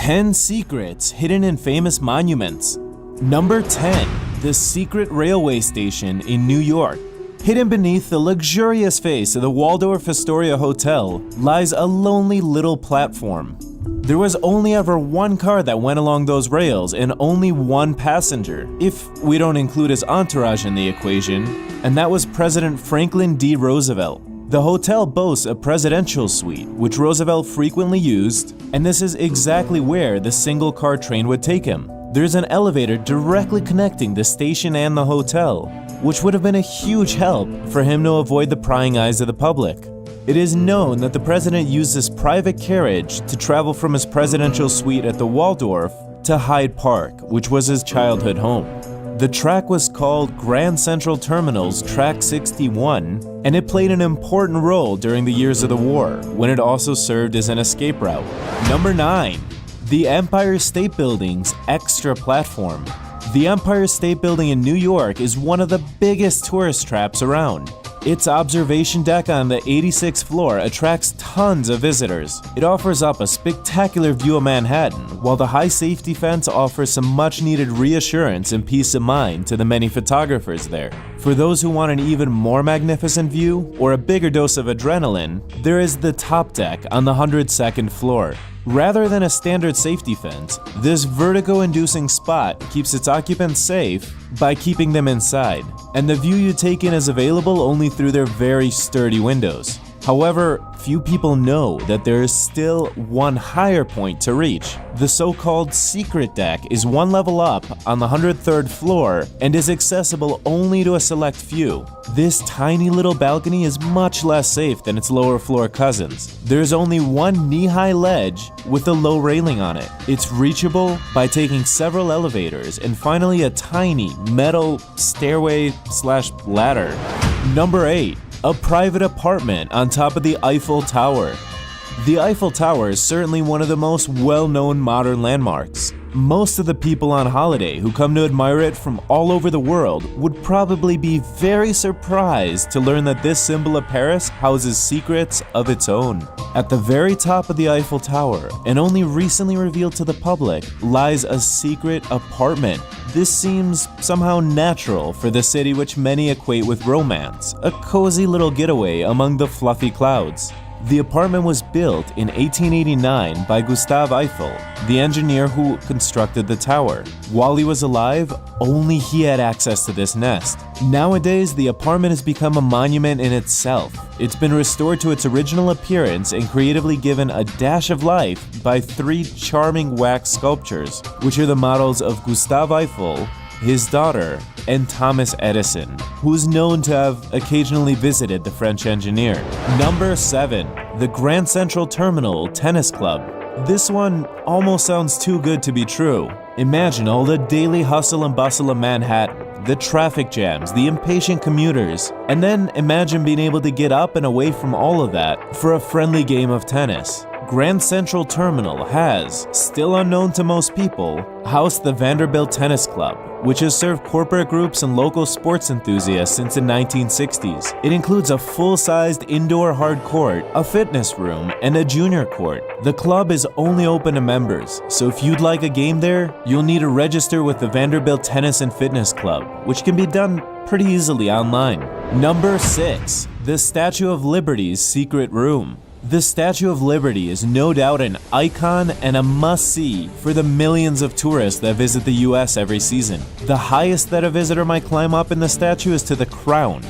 10 secrets hidden in famous monuments. Number 10. The secret railway station in New York. Hidden beneath the luxurious face of the Waldorf Astoria Hotel lies a lonely little platform. There was only ever one car that went along those rails and only one passenger, if we don't include his entourage in the equation, and that was President Franklin D Roosevelt. The hotel boasts a presidential suite, which Roosevelt frequently used, and this is exactly where the single-car train would take him. There's an elevator directly connecting the station and the hotel, which would have been a huge help for him to avoid the prying eyes of the public. It is known that the president used this private carriage to travel from his presidential suite at the Waldorf to Hyde Park, which was his childhood home. The track was called Grand Central Terminal's Track 61, and it played an important role during the years of the war, when it also served as an escape route. Number 9. The Empire State Building's extra platform. The Empire State Building in New York is one of the biggest tourist traps around. Its observation deck on the 86th floor attracts tons of visitors. It offers up a spectacular view of Manhattan, while the high safety fence offers some much-needed reassurance and peace of mind to the many photographers there. For those who want an even more magnificent view or a bigger dose of adrenaline, there is the top deck on the 102nd floor. Rather than a standard safety fence, this vertigo-inducing spot keeps its occupants safe by keeping them inside, and the view you take in is available only through their very sturdy windows. However, few people know that there is still one higher point to reach. The so-called secret deck is one level up on the 103rd floor and is accessible only to a select few. This tiny little balcony is much less safe than its lower floor cousins. There's only one knee-high ledge with a low railing on it. It's reachable by taking several elevators and finally a tiny metal stairway/ladder. Number 8. A private apartment on top of the Eiffel Tower. The Eiffel Tower is certainly one of the most well-known modern landmarks. Most of the people on holiday who come to admire it from all over the world would probably be very surprised to learn that this symbol of Paris houses secrets of its own. At the very top of the Eiffel Tower, and only recently revealed to the public, lies a secret apartment. This seems somehow natural for the city which many equate with romance, a cozy little getaway among the fluffy clouds. The apartment was built in 1889 by Gustave Eiffel, the engineer who constructed the tower. While he was alive, only he had access to this nest. Nowadays, the apartment has become a monument in itself. It's been restored to its original appearance and creatively given a dash of life by 3 charming wax sculptures, which are the models of Gustave Eiffel, his daughter, and Thomas Edison, who's known to have occasionally visited the French engineer. Number 7. The Grand Central Terminal Tennis Club. This one almost sounds too good to be true. Imagine all the daily hustle and bustle of Manhattan, the traffic jams, the impatient commuters, and then imagine being able to get up and away from all of that for a friendly game of tennis. Grand Central Terminal has, still unknown to most people, housed the Vanderbilt Tennis Club, which has served corporate groups and local sports enthusiasts since the 1960s. It includes a full-sized indoor hard court, a fitness room, and a junior court. The club is only open to members, so if you'd like a game there, you'll need to register with the Vanderbilt Tennis and Fitness Club, which can be done pretty easily online. Number 6. The Statue of Liberty's secret room. The Statue of Liberty is no doubt an icon and a must-see for the millions of tourists that visit the US every season. The highest that a visitor might climb up in the statue is to the crown,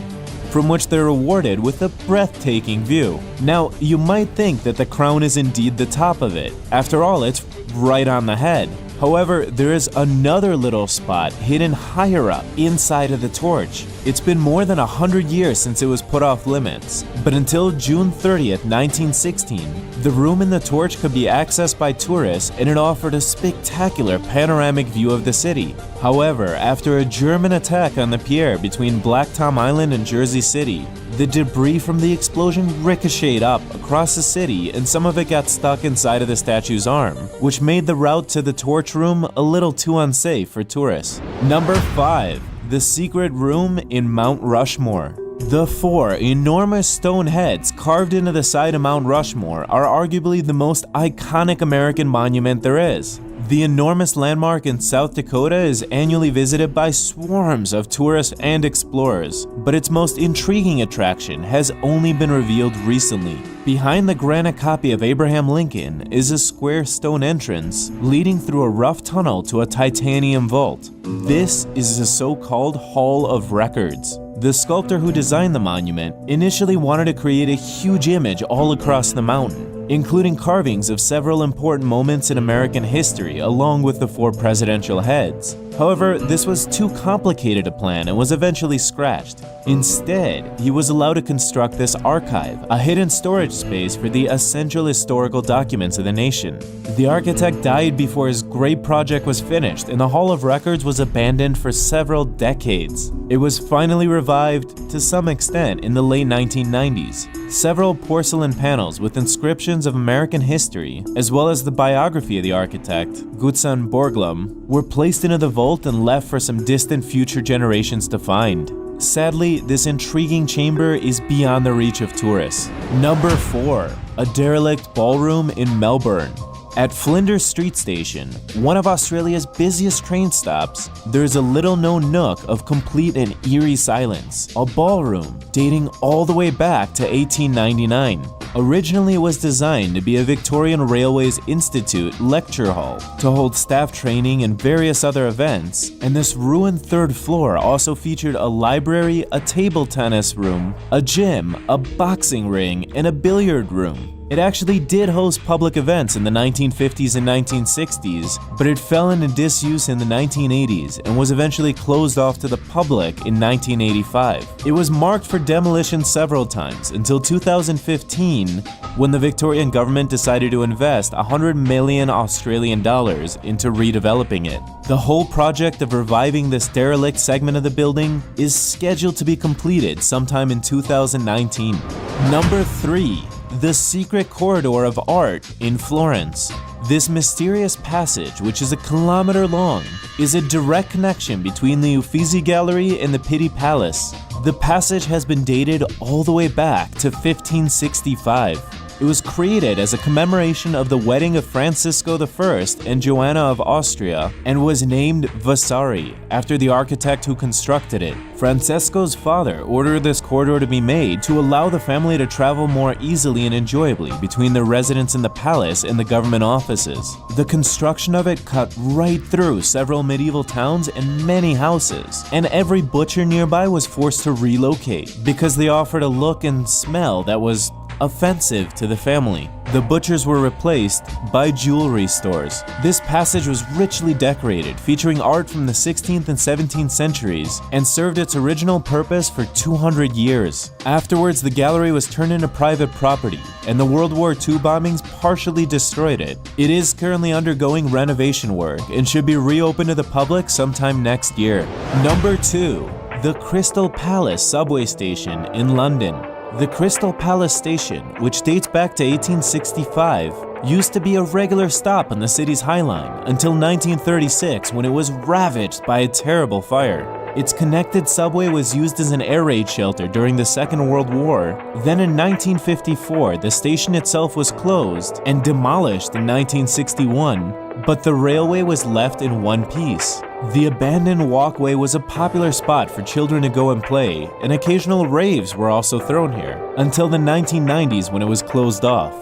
from which they're rewarded with a breathtaking view. Now, you might think that the crown is indeed the top of it. After all, it's right on the head. However, there is another little spot hidden higher up inside of the torch. It's been more than 100 years since it was put off limits, but until June 30th, 1916, the room in the torch could be accessed by tourists and it offered a spectacular panoramic view of the city. However, after a German attack on the pier between Black Tom Island and Jersey City, the debris from the explosion ricocheted up across the city and some of it got stuck inside of the statue's arm, which made the route to the torch room a little too unsafe for tourists. Number 5. The secret room in Mount Rushmore. The 4 enormous stone heads carved into the side of Mount Rushmore are arguably the most iconic American monument there is. The enormous landmark in South Dakota is annually visited by swarms of tourists and explorers, but its most intriguing attraction has only been revealed recently. Behind the granite copy of Abraham Lincoln is a square stone entrance leading through a rough tunnel to a titanium vault. This is the so-called Hall of Records. The sculptor who designed the monument initially wanted to create a huge image all across the mountain, including carvings of several important moments in American history along with the 4 presidential heads. However, this was too complicated a plan and was eventually scratched. Instead, he was allowed to construct this archive, a hidden storage space for the essential historical documents of the nation. The architect died before his great project was finished, and the Hall of Records was abandoned for several decades. It was finally revived to some extent in the late 1990s. Several porcelain panels with inscriptions of American history, as well as the biography of the architect, Gutzon Borglum, were placed into the vault and left for some distant future generations to find. Sadly, this intriguing chamber is beyond the reach of tourists. Number 4. A derelict ballroom in Melbourne. At Flinders Street Station, one of Australia's busiest train stops, there's a little-known nook of complete and eerie silence, a ballroom dating all the way back to 1899. Originally, it was designed to be a Victorian Railways Institute lecture hall to hold staff training and various other events, and this ruined 3rd floor also featured a library, a table tennis room, a gym, a boxing ring, and a billiard room. It actually did host public events in the 1950s and 1960s, but it fell into disuse in the 1980s and was eventually closed off to the public in 1985. It was marked for demolition several times until 2015, when the Victorian government decided to invest 100 million Australian dollars into redeveloping it. The whole project of reviving this derelict segment of the building is scheduled to be completed sometime in 2019. Number 3. The Secret Corridor of Art in Florence. This mysterious passage, which is a kilometer long, is a direct connection between the Uffizi Gallery and the Pitti Palace. The passage has been dated all the way back to 1565. It was created as a commemoration of the wedding of Francisco I and Joanna of Austria and was named Vasari after the architect who constructed it. Francesco's father ordered this corridor to be made to allow the family to travel more easily and enjoyably between their residence in the palace and the government offices. The construction of it cut right through several medieval towns and many houses, and every butcher nearby was forced to relocate because they offered a look and smell that was offensive to the family. The butchers were replaced by jewelry stores. This passage was richly decorated, featuring art from the 16th and 17th centuries, and served its original purpose for 200 years. Afterwards, the gallery was turned into private property, and the World War II bombings partially destroyed it. It is currently undergoing renovation work and should be reopened to the public sometime next year. Number 2. The Crystal Palace subway station in London. The Crystal Palace Station, which dates back to 1865, used to be a regular stop on the city's High Line until 1936, when it was ravaged by a terrible fire. Its connected subway was used as an air raid shelter during the Second World War. Then in 1954, the station itself was closed and demolished in 1961, but the railway was left in one piece. The abandoned walkway was a popular spot for children to go and play, and occasional raves were also thrown here, until the 1990s when it was closed off.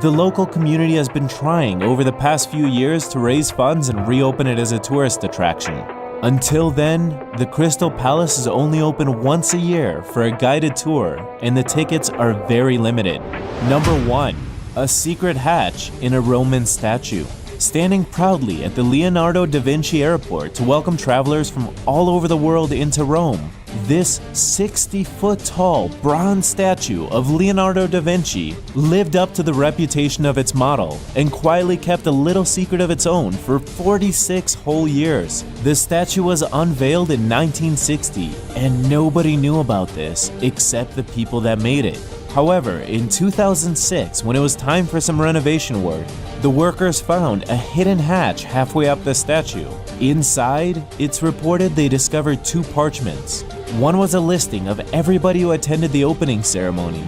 The local community has been trying over the past few years to raise funds and reopen it as a tourist attraction. Until then, the Crystal Palace is only open once a year for a guided tour, and the tickets are very limited. Number 1. A secret hatch in a Roman statue. Standing proudly at the Leonardo da Vinci Airport to welcome travelers from all over the world into Rome, this 60-foot-tall bronze statue of Leonardo da Vinci lived up to the reputation of its model and quietly kept a little secret of its own for 46 whole years. The statue was unveiled in 1960, and nobody knew about this except the people that made it. However, in 2006, when it was time for some renovation work, the workers found a hidden hatch halfway up the statue. Inside, it's reported they discovered 2 parchments. One was a listing of everybody who attended the opening ceremony,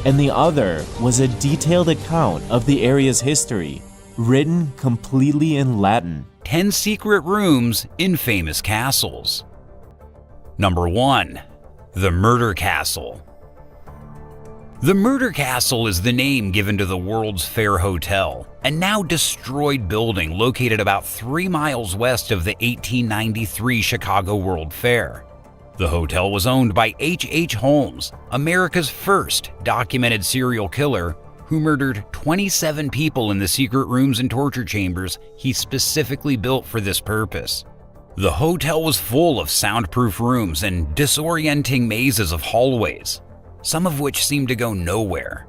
and the other was a detailed account of the area's history, written completely in Latin. 10 secret rooms in famous castles. Number 1. The Murder Castle. The Murder Castle is the name given to the World's Fair Hotel, a now destroyed building located about 3 miles west of the 1893 Chicago World Fair. The hotel was owned by H. Holmes, America's first documented serial killer who murdered 27 people in the secret rooms and torture chambers he specifically built for this purpose. The hotel was full of soundproof rooms and disorienting mazes of hallways, some of which seemed to go nowhere.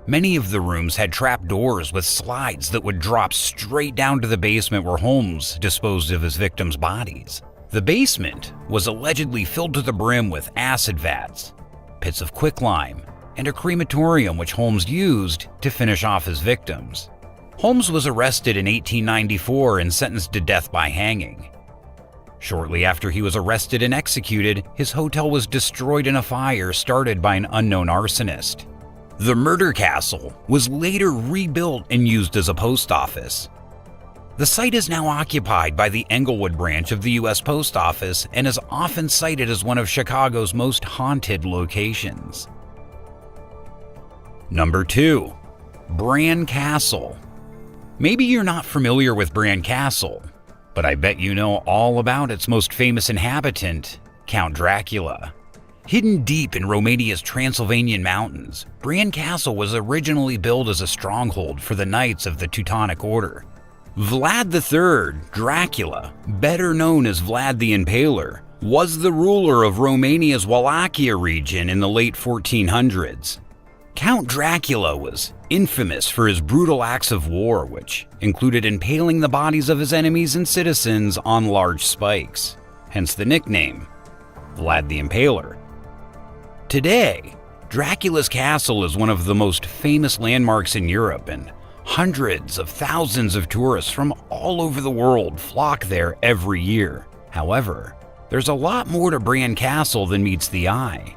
Many of the rooms had trap doors with slides that would drop straight down to the basement where Holmes disposed of his victims' bodies. The basement was allegedly filled to the brim with acid vats, pits of quicklime, and a crematorium which Holmes used to finish off his victims. Holmes was arrested in 1894 and sentenced to death by hanging. Shortly after he was arrested and executed, his hotel was destroyed in a fire started by an unknown arsonist. The Murder Castle was later rebuilt and used as a post office. The site is now occupied by the Englewood branch of the U.S. Post Office and is often cited as one of Chicago's most haunted locations. Number 2. Bran Castle. Maybe you're not familiar with Bran Castle, but I bet you know all about its most famous inhabitant, Count Dracula. Hidden deep in Romania's Transylvanian mountains, Bran Castle was originally built as a stronghold for the Knights of the Teutonic Order. Vlad III, Dracula, better known as Vlad the Impaler, was the ruler of Romania's Wallachia region in the late 1400s. Count Dracula was infamous for his brutal acts of war, which included impaling the bodies of his enemies and citizens on large spikes, hence the nickname, Vlad the Impaler. Today, Dracula's castle is one of the most famous landmarks in Europe, and hundreds of thousands of tourists from all over the world flock there every year. However, there's a lot more to Bran Castle than meets the eye.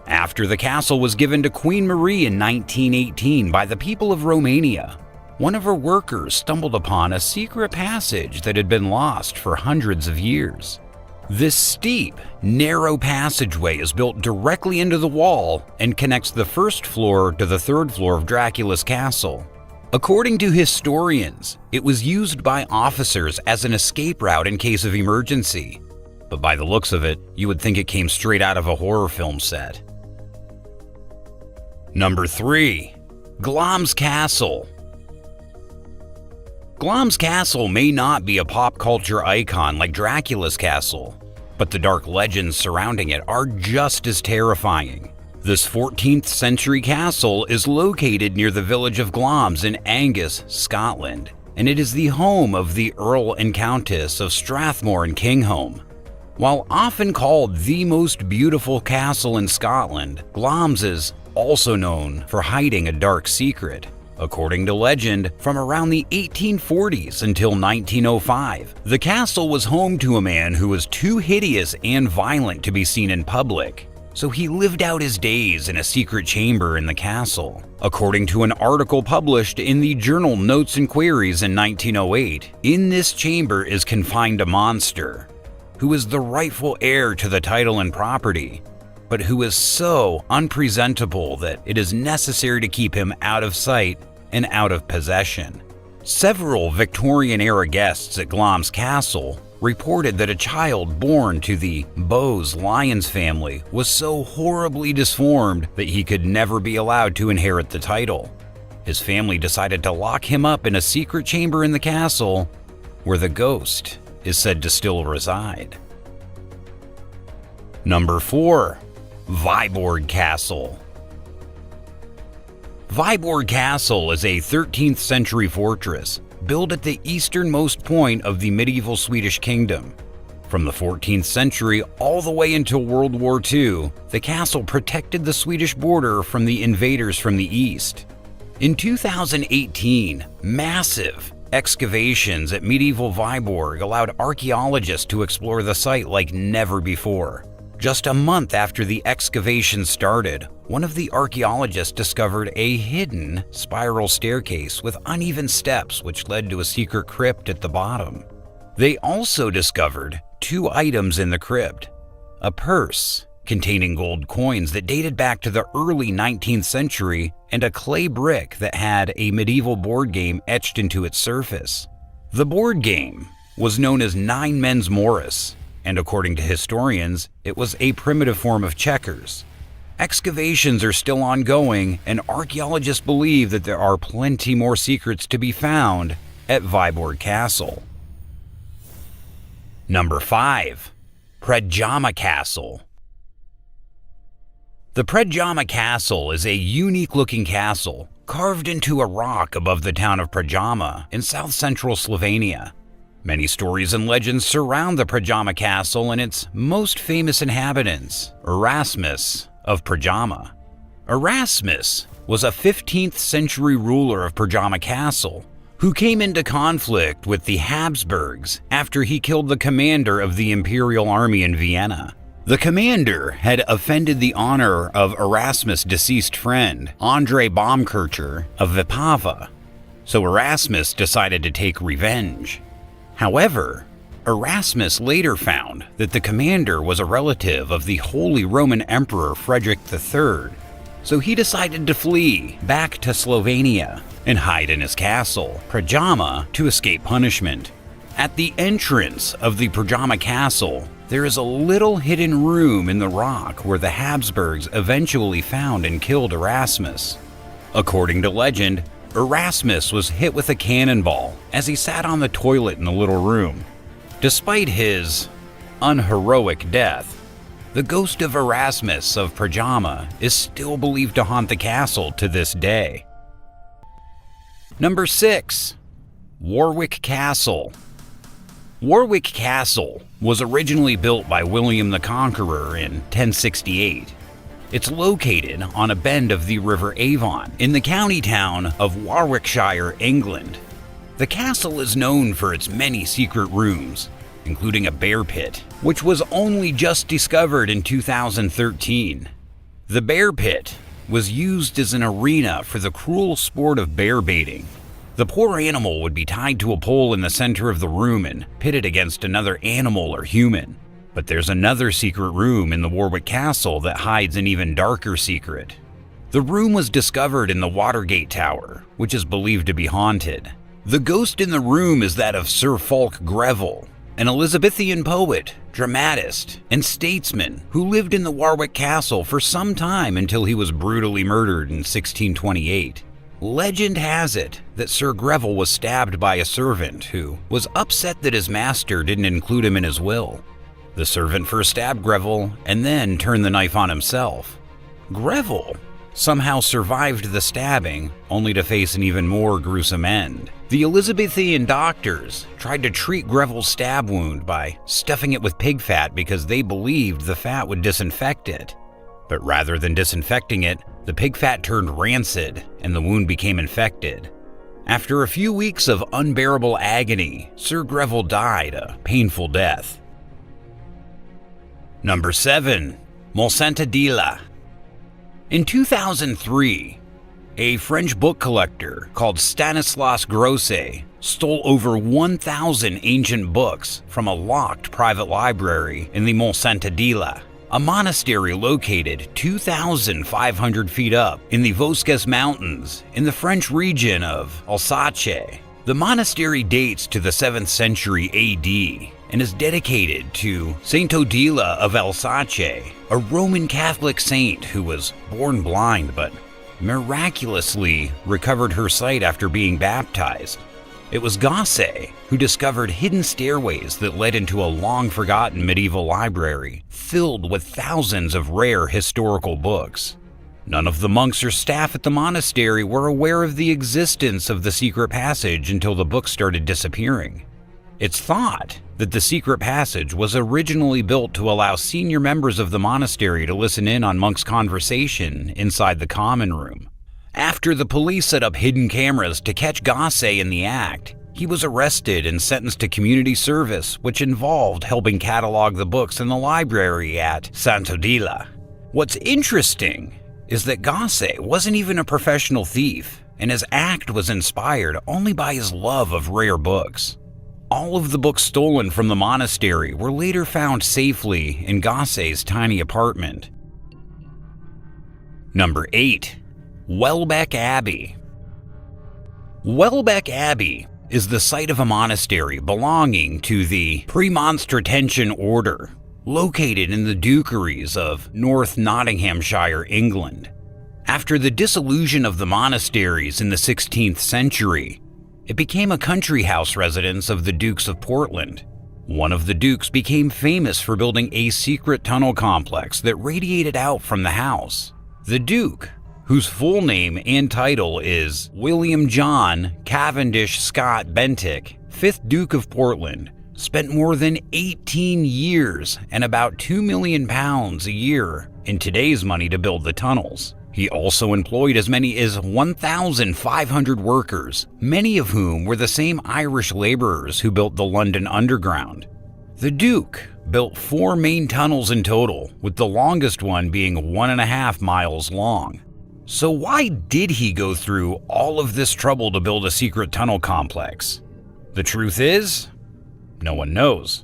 After the castle was given to Queen Marie in 1918 by the people of Romania, one of her workers stumbled upon a secret passage that had been lost for hundreds of years. This steep, narrow passageway is built directly into the wall and connects the first floor to the third floor of Dracula's castle. According to historians, it was used by officers as an escape route in case of emergency, but by the looks of it, you would think it came straight out of a horror film set. Number 3. Glamis Castle. Glamis Castle may not be a pop culture icon like Dracula's castle, but the dark legends surrounding it are just as terrifying. This 14th century castle is located near the village of Glamis in Angus, Scotland, and it is the home of the Earl and Countess of Strathmore and Kinghome. While often called the most beautiful castle in Scotland, Glamis is also known for hiding a dark secret. According to legend, from around the 1840s until 1905, the castle was home to a man who was too hideous and violent to be seen in public, so he lived out his days in a secret chamber in the castle. According to an article published in the journal Notes and Queries in 1908, in this chamber is confined a monster, who is the rightful heir to the title and property, but who is so unpresentable that it is necessary to keep him out of sight and out of possession. Several Victorian-era guests at Glamis Castle reported that a child born to the Bowes Lyons family was so horribly disformed that he could never be allowed to inherit the title. His family decided to lock him up in a secret chamber in the castle where the ghost is said to still reside. Number 4. Viborg Castle. Viborg Castle is a 13th century fortress built at the easternmost point of the medieval Swedish kingdom. From the 14th century all the way until World War II, the castle protected the Swedish border from the invaders from the east. In 2018, massive excavations at medieval Viborg allowed archaeologists to explore the site like never before. Just a month after the excavation started, one of the archaeologists discovered a hidden spiral staircase with uneven steps which led to a secret crypt at the bottom. They also discovered 2 items in the crypt: a purse containing gold coins that dated back to the early 19th century and a clay brick that had a medieval board game etched into its surface. The board game was known as Nine Men's Morris, and according to historians, it was a primitive form of checkers. Excavations are still ongoing, and archaeologists believe that there are plenty more secrets to be found at Viborg Castle. Number 5. Predjama Castle. The Predjama Castle is a unique-looking castle carved into a rock above the town of Predjama in south-central Slovenia. Many stories and legends surround the Predjama Castle and its most famous inhabitants, Erasmus of Predjama. Erasmus was a 15th century ruler of Predjama Castle who came into conflict with the Habsburgs after he killed the commander of the Imperial Army in Vienna. The commander had offended the honor of Erasmus' deceased friend, Andrei Baumkircher of Vipava, so Erasmus decided to take revenge. However, Erasmus later found that the commander was a relative of the Holy Roman Emperor Frederick III, so he decided to flee back to Slovenia and hide in his castle, Predjama, to escape punishment. At the entrance of the Predjama Castle, there is a little hidden room in the rock where the Habsburgs eventually found and killed Erasmus. According to legend, Erasmus was hit with a cannonball as he sat on the toilet in the little room. Despite his unheroic death, the ghost of Erasmus of Predjama is still believed to haunt the castle to this day. Number 6. Warwick Castle. Warwick Castle was originally built by William the Conqueror in 1068. It's located on a bend of the River Avon in the county town of Warwickshire, England. The castle is known for its many secret rooms, including a bear pit, which was only just discovered in 2013. The bear pit was used as an arena for the cruel sport of bear baiting. The poor animal would be tied to a pole in the center of the room and pitted against another animal or human. But there's another secret room in the Warwick Castle that hides an even darker secret. The room was discovered in the Watergate Tower, which is believed to be haunted. The ghost in the room is that of Sir Fulk Greville, an Elizabethan poet, dramatist, and statesman who lived in the Warwick Castle for some time until he was brutally murdered in 1628. Legend has it that Sir Greville was stabbed by a servant who was upset that his master didn't include him in his will. The servant first stabbed Greville and then turned the knife on himself. Greville somehow survived the stabbing, only to face an even more gruesome end. The Elizabethan doctors tried to treat Greville's stab wound by stuffing it with pig fat because they believed the fat would disinfect it. But rather than disinfecting it, the pig fat turned rancid and the wound became infected. After a few weeks of unbearable agony, Sir Greville died a painful death. Number 7. Molsantadila. In 2003, a French book collector called Stanislas Grosset stole over 1,000 ancient books from a locked private library in the Molsantadila, a monastery located 2,500 feet up in the Vosges Mountains in the French region of Alsace. The monastery dates to the 7th century AD and is dedicated to Saint Odila of Alsace, a Roman Catholic saint who was born blind but miraculously recovered her sight after being baptized. It was Grosset who discovered hidden stairways that led into a long-forgotten medieval library filled with thousands of rare historical books. None of the monks or staff at the monastery were aware of the existence of the secret passage until the books started disappearing. It's thought that the secret passage was originally built to allow senior members of the monastery to listen in on monks' conversation inside the common room. After the police set up hidden cameras to catch Grosset in the act, He was arrested and sentenced to community service, which involved helping catalog the books in the library at Sant'Odila. What's interesting is that Gosse wasn't even a professional thief, and his act was inspired only by his love of rare books. All of the books stolen from the monastery were later found safely in Gosse's tiny apartment. Number 8. Welbeck Abbey. Welbeck Abbey is the site of a monastery belonging to the Premonstratensian Order, located in the dukeries of North Nottinghamshire, England. After the dissolution of the monasteries in the 16th century, it became a country house residence of the Dukes of Portland. One of the dukes became famous for building a secret tunnel complex that radiated out from the house. The Duke, whose full name and title is William John Cavendish Scott Bentinck, 5th Duke of Portland, spent more than 18 years and about £2 million a year in today's money to build the tunnels. He also employed as many as 1,500 workers, many of whom were the same Irish laborers who built the London Underground. The Duke built 4 main tunnels in total, with the longest one being 1.5 miles long. So why did he go through all of this trouble to build a secret tunnel complex? The truth is, no one knows.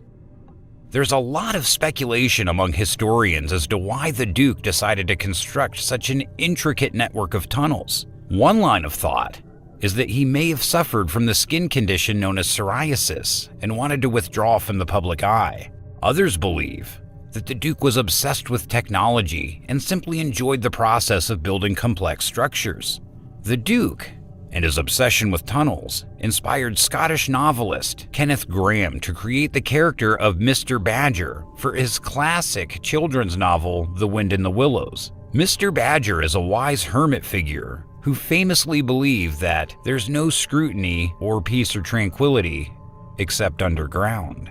There's a lot of speculation among historians as to why the Duke decided to construct such an intricate network of tunnels. One line of thought is that he may have suffered from the skin condition known as psoriasis and wanted to withdraw from the public eye. Others believe that the Duke was obsessed with technology and simply enjoyed the process of building complex structures. The Duke and his obsession with tunnels inspired Scottish novelist Kenneth Grahame to create the character of Mr. Badger for his classic children's novel, The Wind in the Willows. Mr. Badger is a wise hermit figure who famously believed that there's no scrutiny or peace or tranquility except underground.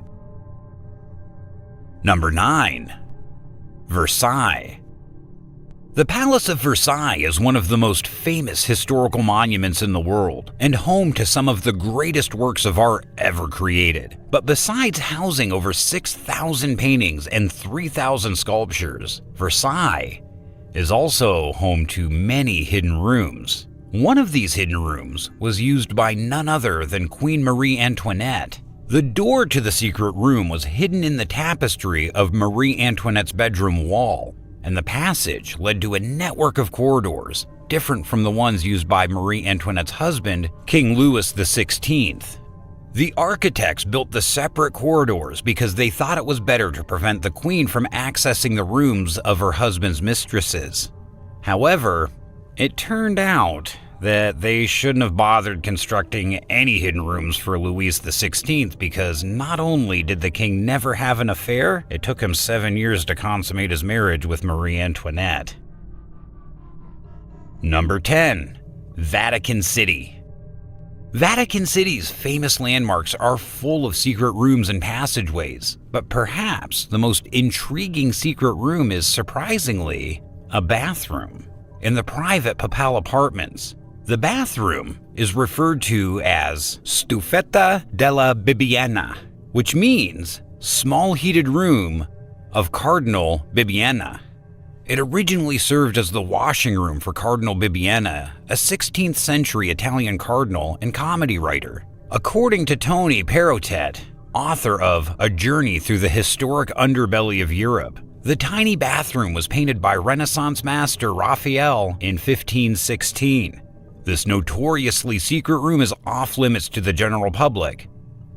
Number 9. Versailles. The Palace of Versailles is one of the most famous historical monuments in the world and home to some of the greatest works of art ever created. But besides housing over 6,000 paintings and 3,000 sculptures, Versailles is also home to many hidden rooms. One of these hidden rooms was used by none other than Queen Marie Antoinette. The door to the secret room was hidden in the tapestry of Marie Antoinette's bedroom wall, and the passage led to a network of corridors, different from the ones used by Marie Antoinette's husband, King Louis XVI. The architects built the separate corridors because they thought it was better to prevent the queen from accessing the rooms of her husband's mistresses. However, it turned out that they shouldn't have bothered constructing any hidden rooms for Louis XVI because not only did the king never have an affair, it took him 7 years to consummate his marriage with Marie Antoinette. Number 10. Vatican City. Vatican City's famous landmarks are full of secret rooms and passageways, but perhaps the most intriguing secret room is surprisingly a bathroom. In the private papal apartments, the bathroom is referred to as Stufetta della Bibbiena, which means small heated room of Cardinal Bibbiena. It originally served as the washing room for Cardinal Bibbiena, a 16th century Italian cardinal and comedy writer. According to Tony Perotet, author of A Journey Through the Historic Underbelly of Europe, the tiny bathroom was painted by Renaissance master Raphael in 1516. This notoriously secret room is off limits to the general public,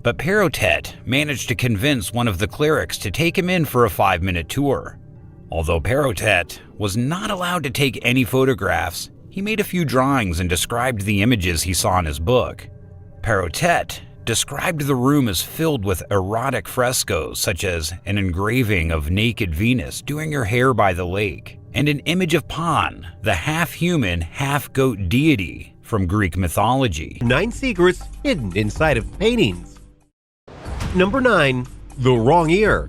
but Perotet managed to convince one of the clerics to take him in for a 5-minute tour. Although Perotet was not allowed to take any photographs, he made a few drawings and described the images he saw in his book. Perotet described the room as filled with erotic frescoes such as an engraving of naked Venus doing her hair by the lake, and an image of Pan, the half-human, half-goat deity from Greek mythology. 9 secrets hidden inside of paintings. Number 9. The wrong ear.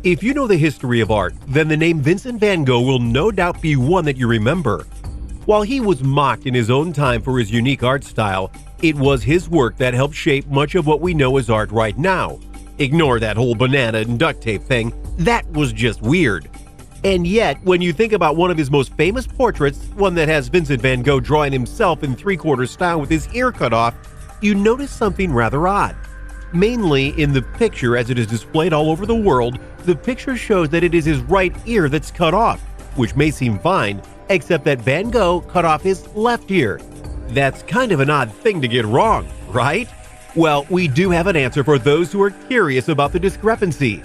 If you know the history of art, then the name Vincent van Gogh will no doubt be one that you remember. While he was mocked in his own time for his unique art style, It was his work that helped shape much of what we know as art right now. Ignore that whole banana and duct tape thing. That was just weird. And yet, when you think about one of his most famous portraits, one that has Vincent van Gogh drawing himself in three-quarter style with his ear cut off, you notice something rather odd. Mainly in the picture as it is displayed all over the world, the picture shows that it is his right ear that's cut off, which may seem fine, except that Van Gogh cut off his left ear. That's kind of an odd thing to get wrong, right? Well, we do have an answer for those who are curious about the discrepancy.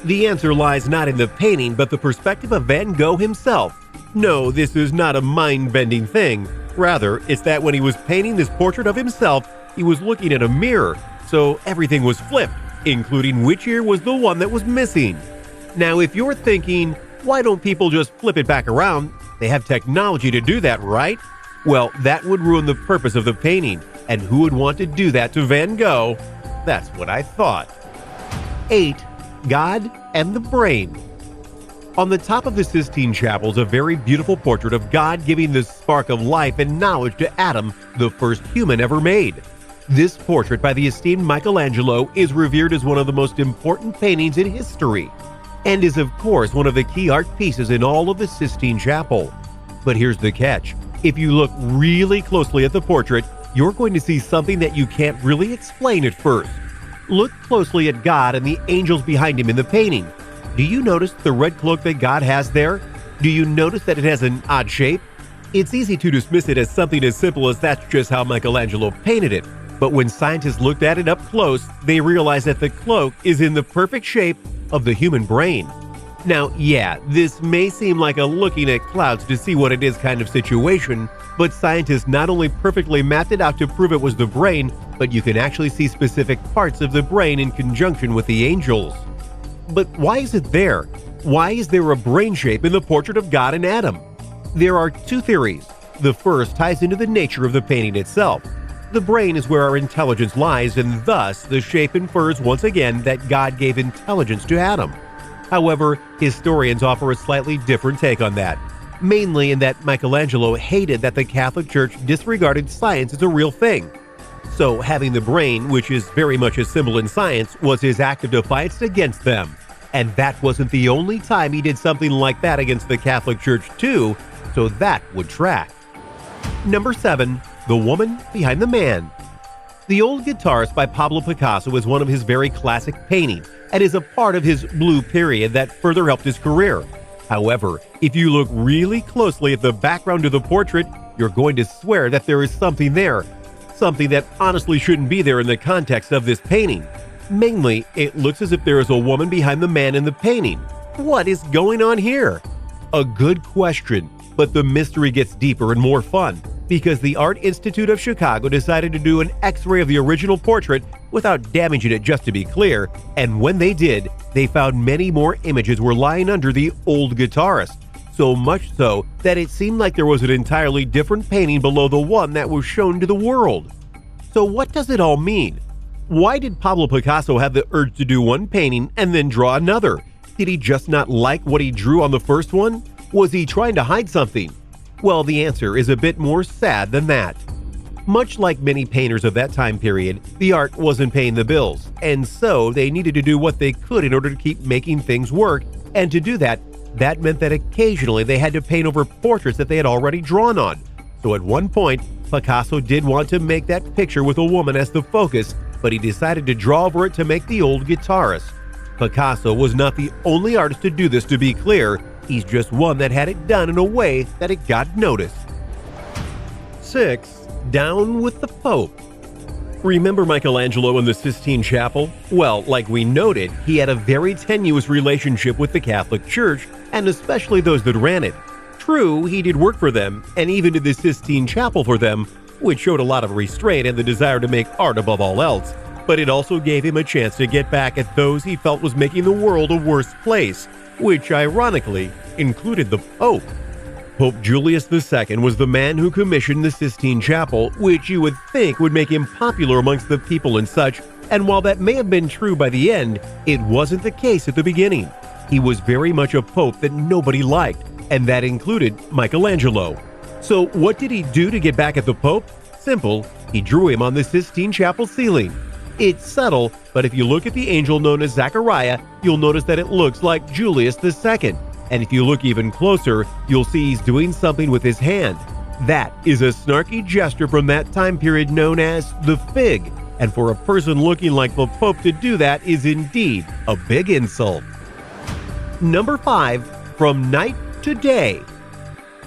The answer lies not in the painting, but the perspective of Van Gogh himself. No, this is not a mind-bending thing. Rather, it's that when he was painting this portrait of himself, he was looking at a mirror, so everything was flipped, including which ear was the one that was missing. Now, if you're thinking, why don't people just flip it back around? They have technology to do that, right? Well, that would ruin the purpose of the painting, and who would want to do that to Van Gogh? That's what I thought. 8. God and the Brain. On the top of the Sistine Chapel is a very beautiful portrait of God giving the spark of life and knowledge to Adam, the first human ever made. This portrait by the esteemed Michelangelo is revered as one of the most important paintings in history, and is of course one of the key art pieces in all of the Sistine Chapel. But here's the catch. If you look really closely at the portrait, you're going to see something that you can't really explain at first. Look closely at God and the angels behind him in the painting. Do you notice the red cloak that God has there? Do you notice that it has an odd shape? It's easy to dismiss it as something as simple as that's just how Michelangelo painted it. But when scientists looked at it up close, they realized that the cloak is in the perfect shape of the human brain. Now, yeah, this may seem like a looking at clouds to see what it is kind of situation, but scientists not only perfectly mapped it out to prove it was the brain, but you can actually see specific parts of the brain in conjunction with the angels. But why is it there? Why is there a brain shape in the portrait of God and Adam? There are two theories. The first ties into the nature of the painting itself. The brain is where our intelligence lies, and thus the shape infers once again that God gave intelligence to Adam. However, historians offer a slightly different take on that, mainly in that Michelangelo hated that the Catholic Church disregarded science as a real thing. So having the brain, which is very much a symbol in science, was his act of defiance against them. And that wasn't the only time he did something like that against the Catholic Church too, so that would track. Number 7. The Woman Behind the Man. The Old Guitarist by Pablo Picasso is one of his very classic paintings and is a part of his blue period that further helped his career. However, if you look really closely at the background of the portrait, you're going to swear that there is something there. Something that honestly shouldn't be there in the context of this painting. Mainly, it looks as if there is a woman behind the man in the painting. What is going on here? A good question, but the mystery gets deeper and more fun, because the Art Institute of Chicago decided to do an X-ray of the original portrait without damaging it, just to be clear, and when they did, they found many more images were lying under the old guitarist, so much so that it seemed like there was an entirely different painting below the one that was shown to the world. So what does it all mean? Why did Pablo Picasso have the urge to do one painting and then draw another? Did he just not like what he drew on the first one? Was he trying to hide something? Well, the answer is a bit more sad than that. Much like many painters of that time period, the art wasn't paying the bills, and so they needed to do what they could in order to keep making things work, and to do that, that meant that occasionally they had to paint over portraits that they had already drawn on. So at one point, Picasso did want to make that picture with a woman as the focus, but he decided to draw over it to make the old guitarist. Picasso was not the only artist to do this, to be clear. He's just one that had it done in a way that it got noticed. 6. Down with the Pope. Remember Michelangelo in the Sistine Chapel? Well, like we noted, he had a very tenuous relationship with the Catholic Church, and especially those that ran it. True, he did work for them, and even did the Sistine Chapel for them, which showed a lot of restraint and the desire to make art above all else. But it also gave him a chance to get back at those he felt was making the world a worse place, which ironically included the Pope. Pope Julius II was the man who commissioned the Sistine Chapel, which you would think would make him popular amongst the people and such, and while that may have been true by the end, it wasn't the case at the beginning. He was very much a pope that nobody liked, and that included Michelangelo. So what did he do to get back at the Pope? Simple, He drew him on the Sistine Chapel ceiling. It's subtle, but if you look at the angel known as Zechariah, you'll notice that it looks like Julius II. And if you look even closer, you'll see he's doing something with his hand. That is a snarky gesture from that time period known as the fig. And for a person looking like the Pope to do that is indeed a big insult. Number 5, From Night to Day.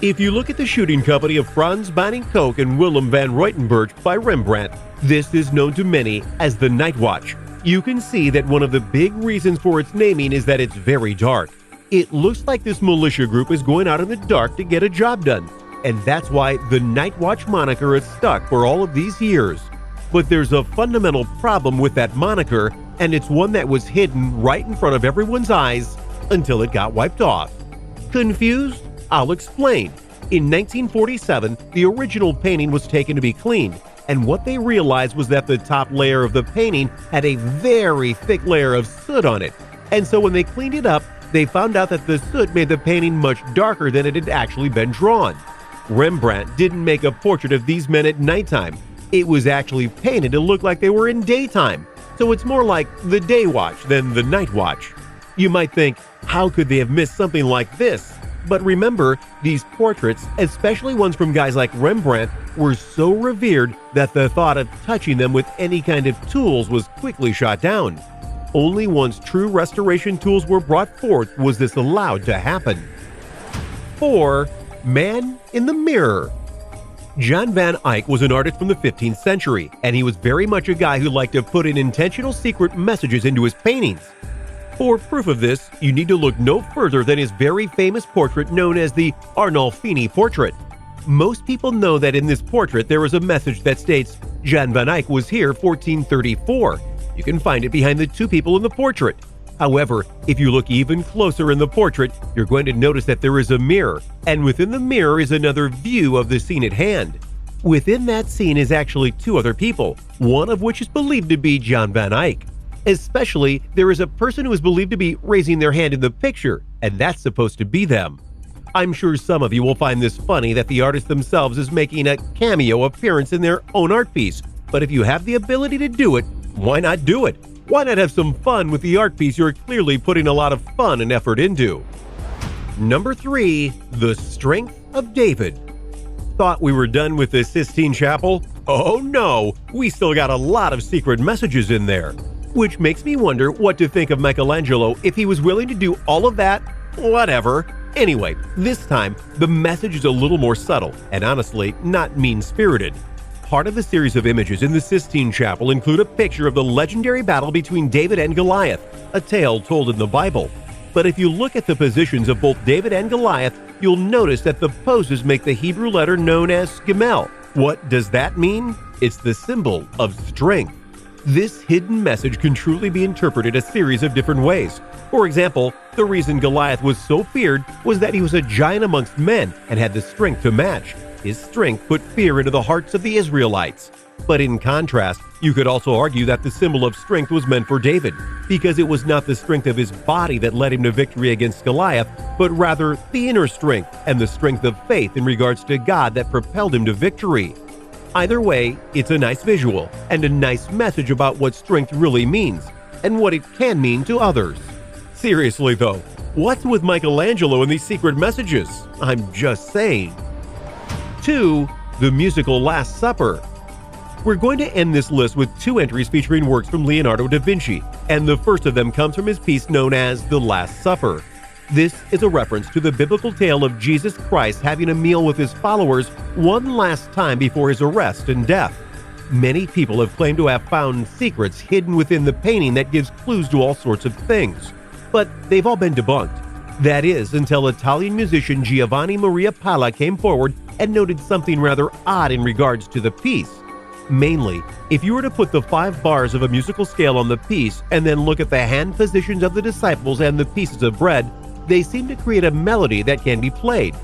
If you look at the shooting company of Frans Banning Koch and Willem van Ruytenberg by Rembrandt, this is known to many as the Night Watch. You can see that one of the big reasons for its naming is that it's very dark. It looks like this militia group is going out in the dark to get a job done, and that's why the Night Watch moniker has stuck for all of these years. But there's a fundamental problem with that moniker, and it's one that was hidden right in front of everyone's eyes until it got wiped off. Confused? I'll explain. In 1947, the original painting was taken to be cleaned, and what they realized was that the top layer of the painting had a very thick layer of soot on it. And so when they cleaned it up, they found out that the soot made the painting much darker than it had actually been drawn. Rembrandt didn't make a portrait of these men at nighttime. It was actually painted to look like they were in daytime. So it's more like the day watch than the night watch. You might think, how could they have missed something like this? But remember, these portraits, especially ones from guys like Rembrandt, were so revered that the thought of touching them with any kind of tools was quickly shot down. Only once true restoration tools were brought forth was this allowed to happen. 4. Man in the Mirror. Jan van Eyck was an artist from the 15th century, and he was very much a guy who liked to put in intentional secret messages into his paintings. For proof of this, you need to look no further than his very famous portrait known as the Arnolfini portrait. Most people know that in this portrait there is a message that states, Jan van Eyck was here 1434. You can find it behind the two people in the portrait. However, if you look even closer in the portrait, you're going to notice that there is a mirror, and within the mirror is another view of the scene at hand. Within that scene is actually two other people, one of which is believed to be Jan van Eyck. Especially, there is a person who is believed to be raising their hand in the picture, and that's supposed to be them. I'm sure some of you will find this funny that the artist themselves is making a cameo appearance in their own art piece, but if you have the ability to do it, why not do it? Why not have some fun with the art piece you're clearly putting a lot of fun and effort into? Number 3, The Strength of David. Thought we were done with the Sistine Chapel? Oh no, we still got a lot of secret messages in there. Which makes me wonder what to think of Michelangelo if he was willing to do all of that. Whatever. Anyway, this time, the message is a little more subtle, and honestly, not mean-spirited. Part of the series of images in the Sistine Chapel include a picture of the legendary battle between David and Goliath, a tale told in the Bible. But if you look at the positions of both David and Goliath, you'll notice that the poses make the Hebrew letter known as Gimel. What does that mean? It's the symbol of strength. This hidden message can truly be interpreted a series of different ways. For example, the reason Goliath was so feared was that he was a giant amongst men and had the strength to match. His strength put fear into the hearts of the Israelites. But in contrast, you could also argue that the symbol of strength was meant for David, because it was not the strength of his body that led him to victory against Goliath, but rather the inner strength and the strength of faith in regards to God that propelled him to victory. Either way, it's a nice visual and a nice message about what strength really means and what it can mean to others. Seriously though, what's with Michelangelo and these secret messages? I'm just saying. 2. The musical Last Supper. We're going to end this list with 2 entries featuring works from Leonardo da Vinci, and the first of them comes from his piece known as The Last Supper. This is a reference to the biblical tale of Jesus Christ having a meal with his followers one last time before his arrest and death. Many people have claimed to have found secrets hidden within the painting that gives clues to all sorts of things, but they've all been debunked. That is, until Italian musician Giovanni Maria Palla came forward and noted something rather odd in regards to the piece. Mainly, if you were to put the 5 bars of a musical scale on the piece and then look at the hand positions of the disciples and the pieces of bread, they seem to create a melody that can be played.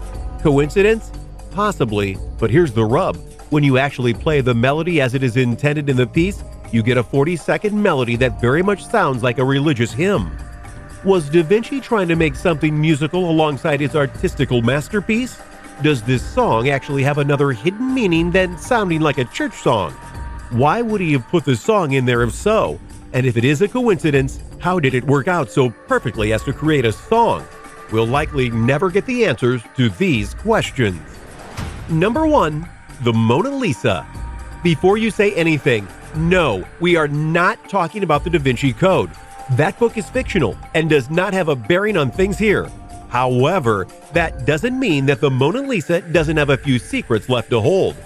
Coincidence? Possibly, but here's the rub. When you actually play the melody as it is intended in the piece, you get a 40-second melody that very much sounds like a religious hymn. Was Da Vinci trying to make something musical alongside his artistical masterpiece? Does this song actually have another hidden meaning than sounding like a church song? Why would he have put the song in there if so? And if it is a coincidence, how did it work out so perfectly as to create a song? We'll likely never get the answers to these questions. Number 1. The Mona Lisa. Before you say anything, no, we are not talking about the Da Vinci Code. That book is fictional and does not have a bearing on things here. However, that doesn't mean that the Mona Lisa doesn't have a few secrets left to hold.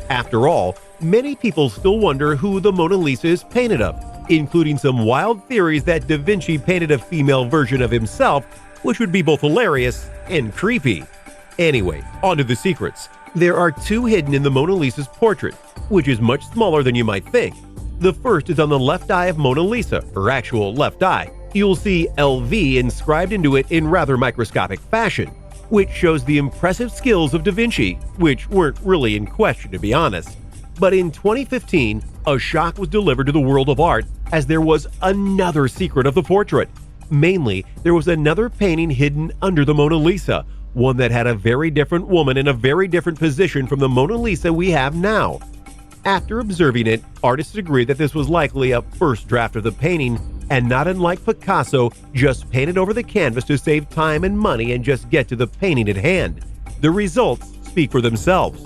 After all, many people still wonder who the Mona Lisa is painted of, including some wild theories that Da Vinci painted a female version of himself, which would be both hilarious and creepy. Anyway, on to the secrets. There are 2 hidden in the Mona Lisa's portrait, which is much smaller than you might think. The first is on the left eye of Mona Lisa, her actual left eye. You'll see LV inscribed into it in rather microscopic fashion, which shows the impressive skills of Da Vinci, which weren't really in question to be honest. But in 2015, a shock was delivered to the world of art as there was another secret of the portrait. Mainly, there was another painting hidden under the Mona Lisa, one that had a very different woman in a very different position from the Mona Lisa we have now. After observing it, artists agreed that this was likely a first draft of the painting, and not unlike Picasso, just painted over the canvas to save time and money and just get to the painting at hand. The results speak for themselves.